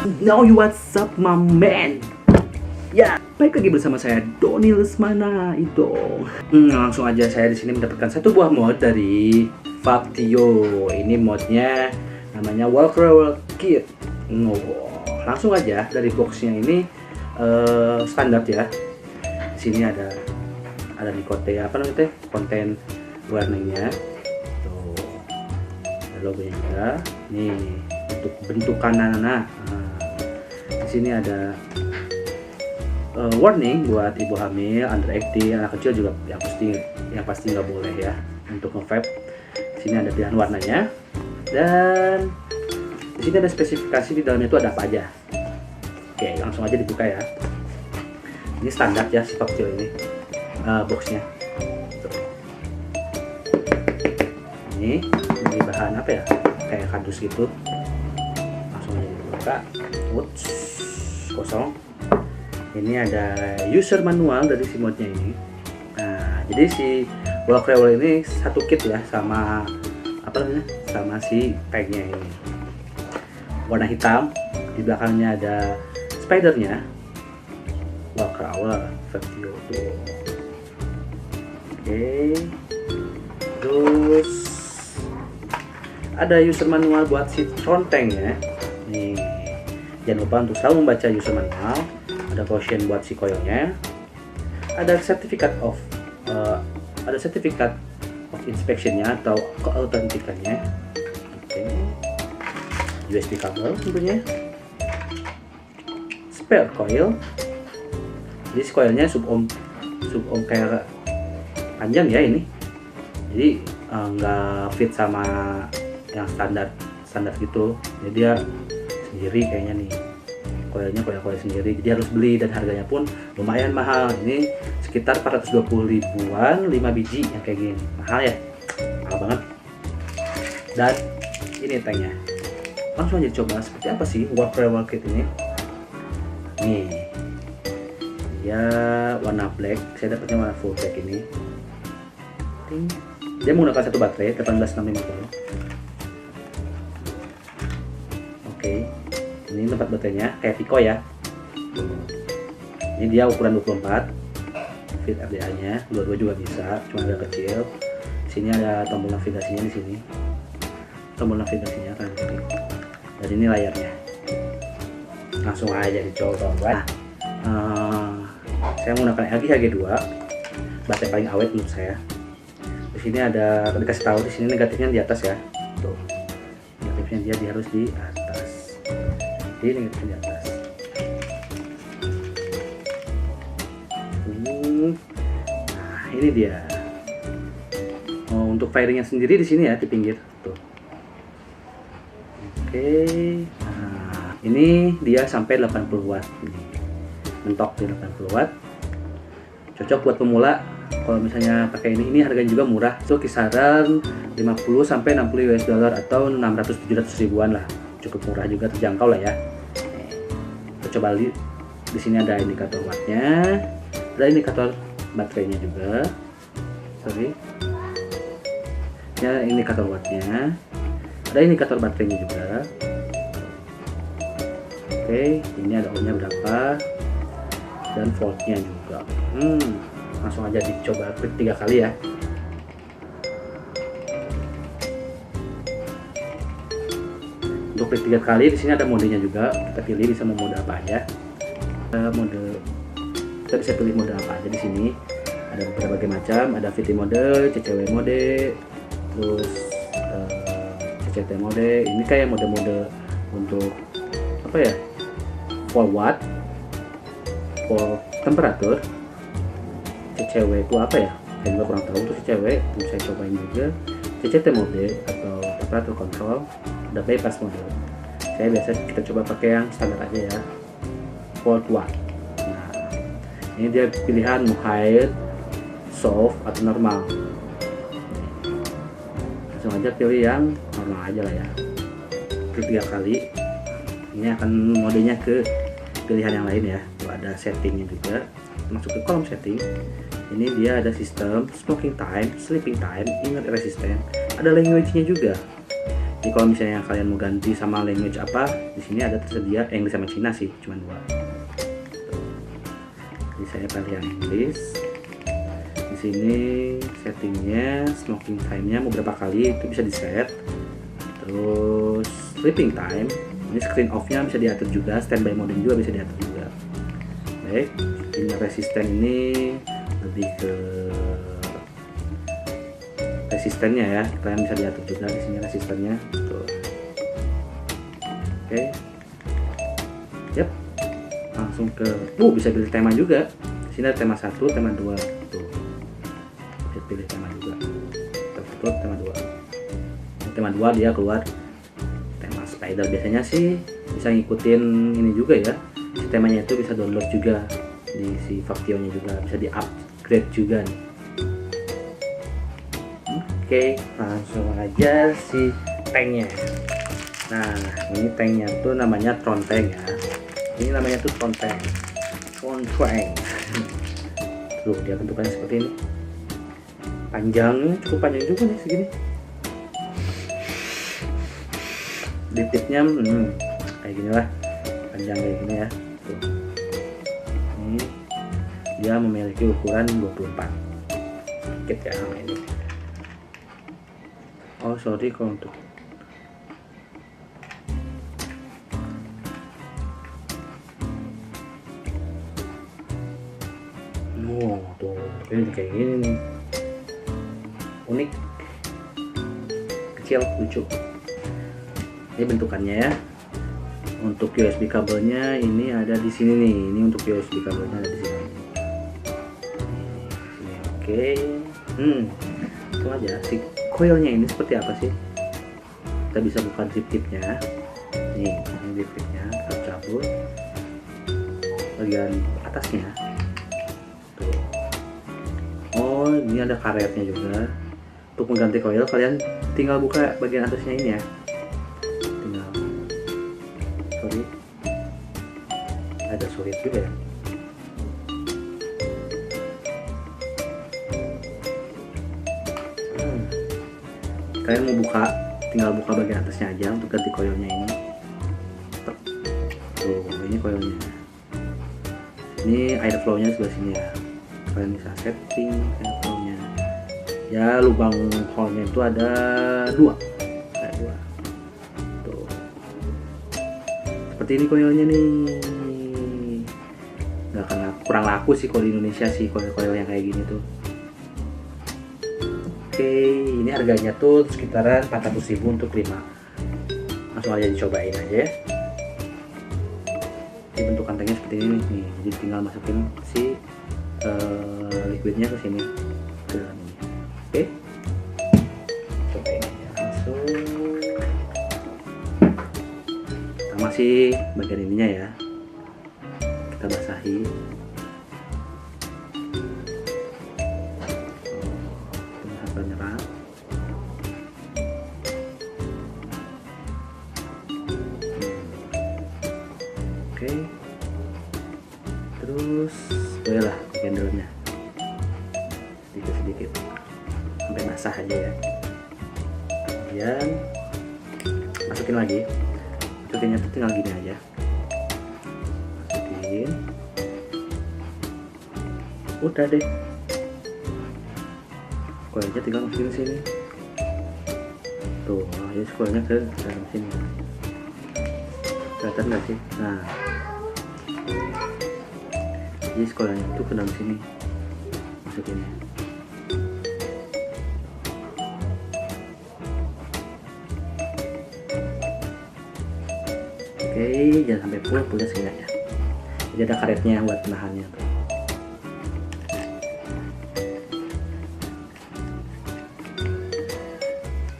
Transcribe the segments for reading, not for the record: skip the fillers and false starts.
Now you what's up my man? Ya, baik lagi bersama saya Doni Lesmana itu. Langsung aja saya di sini mendapatkan satu buah mod dari Factio. Ini modnya namanya Walker Kit. Langsung aja dari boxnya ini standar ya. Di sini ada nih konten warnanya. Tuh. Ada logonya juga. Nih untuk bentukan anak-anak. Di sini ada warning buat ibu hamil, underactive, anak kecil juga yang pasti nggak boleh ya untuk nge-vape. Di sini ada pilihan warnanya dan di sini ada spesifikasi di dalamnya itu ada apa aja. Oke, langsung aja dibuka ya. Ini standar ya stok kecil ini boxnya. Ini bahan apa ya? Kayak kardus gitu. Langsung aja dibuka. Uts, kosong. Ini ada user manual dari si modnya ini. Nah, jadi si Walker ini satu kit ya sama sama si tagnya ini. Warna hitam, di belakangnya ada spidernya. Walker Factio tuh. Oke. Terus ada user manual buat si trontengnya. Nih, jangan lupa untuk selalu membaca user manual. Ada caution buat si koilnya, ada sertifikat of inspectionnya atau keautentikannya. Oke. USB kabel tentunya, spare coil. Jadi si coilnya sub ohm kayak panjang ya ini, jadi nggak fit sama yang standar gitu, jadi dia sendiri kayaknya nih. Koilnya koil sendiri, jadi harus beli dan harganya pun lumayan mahal. Ini sekitar 420 ribuan 5 biji yang kayak gini. Mahal ya, mahal banget. Dan ini tanknya. Langsung aja coba seperti apa sih Walker Kit ini. Nih, dia warna black. Saya dapatnya warna full black ini. Dia menggunakan satu baterai 1865 Oke. Ini tempat baterainya kayak Pico ya. Ini dia ukuran 24 fit RDA nya, dua-dua juga bisa, cuma agak kecil. Di sini ada tombol navigasinya di sini. Tombol navigasinya kan kiri. Dan ini layarnya. Langsung aja dicoba. Saya menggunakan LG HG2, baterai paling awet menurut saya. Di sini ada dikasih tahu di sini negatifnya di atas ya. Tuh. Negatifnya dia harus di atas. Ini di atas. Nah, ini dia. Untuk firingnya sendiri di sini ya di pinggir. Tuh. Oke. Nah, ini dia sampai 80 watt. Mentok di 80 watt. Cocok buat pemula. Kalau misalnya pakai ini harganya juga murah. So kisaran 50 sampai 60 US dollar atau 600-700 ribuan lah. Cukup murah juga, terjangkau lah ya. Coba lihat di sini ada indikator wattnya, ada indikator baterainya juga. Ya, indikator wattnya, ada indikator baterainya juga. Oke, ini ada ohmnya berapa dan voltnya juga. Langsung aja dicoba klik 3 kali ya. Untuk klik 3 kali di sini ada modenya juga. Kita pilih bisa mau mode apa aja. Kita bisa pilih mode apa aja di sini. Ada berbagai macam. Ada VT mode, CCW mode, terus CCT mode. Ini kayak mode-mode untuk apa ya? Full watt, full temperatur. CCW itu apa ya? Saya juga kurang tahu. Untuk CCW, saya cobain juga. CCT mode atau temperature control. Ada bypass mode. Saya biasa kita coba pakai yang standar aja ya, volt watt. Nah, ini dia pilihan mau high, soft atau normal. Langsung aja pilih yang normal aja lah ya. Klik 3 kali. Ini akan modenya ke pilihan yang lain ya. Ada settingnya juga. Masuk ke kolom setting. Ini dia ada sistem smoking time, sleeping time, ingat resisten. Ada language-nya juga. Jadi kalau misalnya kalian mau ganti sama language apa, di sini ada tersedia Inggris sama Cina sih, cuma 2. Jadi saya pilih yang Inggris. Di sini settingnya, smoking time-nya mau berapa kali itu bisa di set. Terus sleeping time, ini screen off-nya bisa diatur juga, standby mode juga bisa diatur juga. Baik, ini resisten ini lebih ke resistennya ya, kalian bisa diatur juga di sini resistennya. Tuh. Oke. Yap. Langsung ke bisa pilih tema juga. Di sini ada tema 1, tema 2. Tuh. Bisa pilih tema juga. Tuh, tema 2. Tema 2 dia keluar tema spider. Biasanya sih bisa ngikutin ini juga ya. Si temanya itu bisa download juga di si Factio-nya juga, bisa di-upgrade juga nih. Oke, langsung aja si tanknya. Nah, ini tanknya tuh namanya Tron Tank ya. Ini namanya tuh Tron Tank. Tron Tank. Tuh, dia bentukannya seperti ini. Panjangnya cukup panjang juga nih segini. Ditipnya kayak gini lah, panjang kayak gini ya. Tuh. Ini dia memiliki ukuran 24. Dikit ya sama ini. Oh sorry kalau untuk tuh ini kayak gini nih, unik, kecil, lucu. Ini bentukannya ya. Untuk USB kabelnya ini ada di sini nih. Ini untuk USB kabelnya ada di sini. Oke. Itu aja sih. Coilnya ini seperti apa sih? Kita bisa buka zip tipnya. Nih, ini zip tipnya kita cabut. Bagian atasnya. Tuh. Oh, ini ada karetnya juga. Untuk mengganti coil kalian tinggal buka bagian atasnya ini ya. Tinggal. Sorry. Ada sulit juga ya. Kalian mau buka, tinggal buka bagian atasnya aja untuk ganti coilnya ini. Tuh, ini coilnya. Ini air flow-nya sebelah sini ya. Kalian bisa setting air flow-nya. Ya, lubang hole-nya itu ada 2. Ada 2. Tuh. Seperti ini coilnya nih. Nggak akan kurang laku sih kalau di Indonesia sih coil-coil yang kayak gini tuh. Oke, ini harganya tuh sekitaran 400.000 untuk 5. Langsung aja dicobain aja ya. Ini bentukan tanknya seperti ini nih. Jadi tinggal masukin si liquidnya ke sini, ke dalam ini. Oke, cobain aja langsung. Sama sih bagian ininya ya. Kita basahi. Penyerap. Oke. Terus bolehlah bagian dalamnya sedikit-sedikit sampai basah aja ya. Kemudian masukin lagi. Masukinnya tuh tinggal gini aja. Masukin. Udah deh. Coilnya tinggal masukin sini. Tuh, ini coilnya ke dalam sini. Kelihatan nggak sih? Nah, jadi coilnya itu ke dalam sini masukinnya. Oke, jangan sampai punya segini aja. Jadi ada karetnya buat menahannya tuh.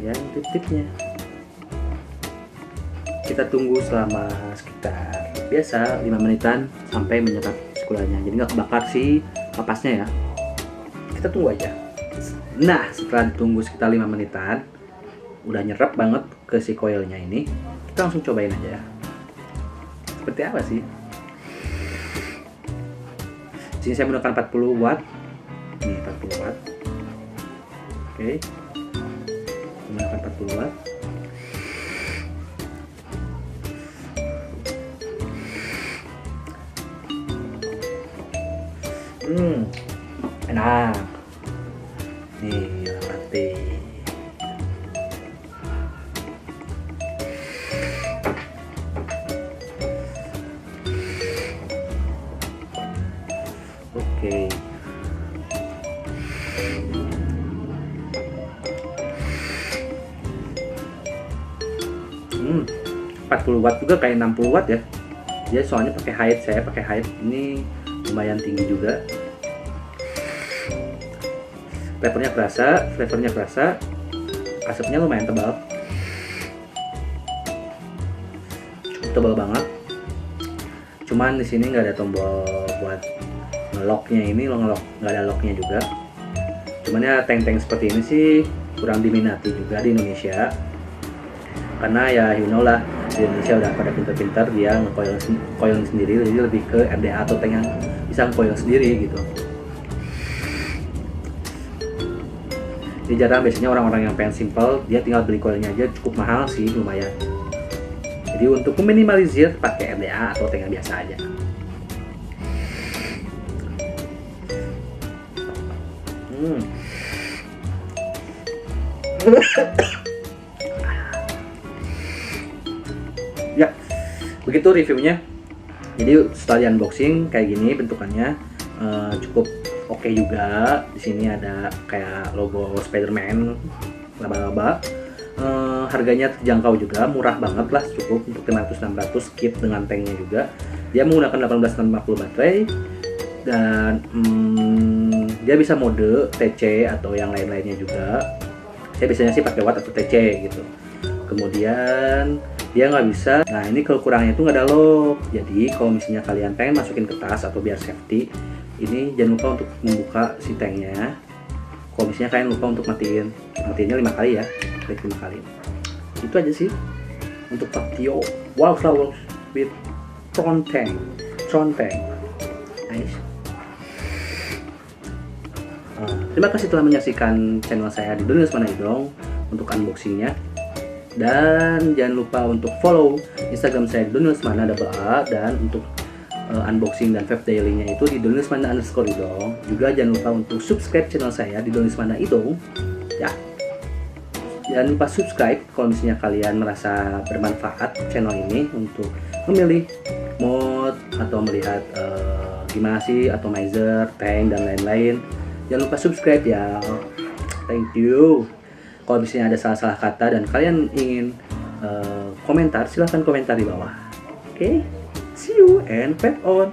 Ya, tip-tipnya kita tunggu selama sekitar biasa 5 menitan sampai menyerap sekulanya, jadi nggak kebakar si kapasnya ya. Kita tunggu aja. Nah, setelah ditunggu sekitar 5 menitan udah nyerap banget ke si coilnya ini, kita langsung cobain aja seperti apa sih. Sini saya menggunakan 40 watt. Nih 40 watt. Oke. Menggunakan 40 watt. Enak nih latte. Oke. 40 watt juga kayak 60 watt ya. Dia soalnya pakai height, saya pakai height ini lumayan tinggi juga. Flavornya kerasa, asapnya lumayan tebal, tebal banget. Cuman di sini nggak ada tombol buat ngeloknya, ini lo ngelok nggak ada locknya juga. Cuman ya tank-tank seperti ini sih kurang diminati juga di Indonesia, karena ya you know lah, di Indonesia udah pada pintar-pintar dia ngecoil sendiri, jadi lebih ke RDA atau tank yang bisa ngecoil sendiri gitu. Jadi jarang, biasanya orang-orang yang pengen simple dia tinggal beli coilnya aja, cukup mahal sih, lumayan. Jadi untuk meminimalisir pakai RDA atau tank yang biasa aja. Ya, begitu reviewnya. Jadi setelah di unboxing kayak gini bentukannya, cukup oke juga. Di sini ada kayak logo Spider-Man, laba-laba. Harganya terjangkau juga, murah banget lah, cukup untuk 500-600 kit dengan tanknya juga. Dia menggunakan 1850 baterai dan dia bisa mode TC atau yang lain-lainnya juga. Saya biasanya sih pakai watt atau TC gitu. Kemudian dia nggak bisa, nah ini kekurangannya itu nggak ada lock. Jadi kalau misalnya kalian pengen masukin ke tas atau biar safety, ini jangan lupa untuk membuka si tanknya. Kalau misalnya kalian lupa untuk matiinnya 5 kali ya, klik 5 kali. Itu aja sih untuk Factio Wildflowers with Tron Tank. Nice. Terima kasih telah menyaksikan channel saya di Donius Mana Idong untuk unboxingnya. Dan jangan lupa untuk follow Instagram saya di Donius Mana _a, dan untuk unboxing dan vape daily-nya itu di Donius Mana _idong. Juga jangan lupa untuk subscribe channel saya di Donius Mana Idong ya. Jangan lupa subscribe kalau misalnya kalian merasa bermanfaat channel ini untuk memilih mod atau melihat gimana sih atomizer, tank dan lain-lain. Jangan lupa subscribe ya. Thank you. Kalau misalnya ada salah-salah kata dan kalian ingin komentar, silahkan komentar di bawah. Oke, see you and vape on.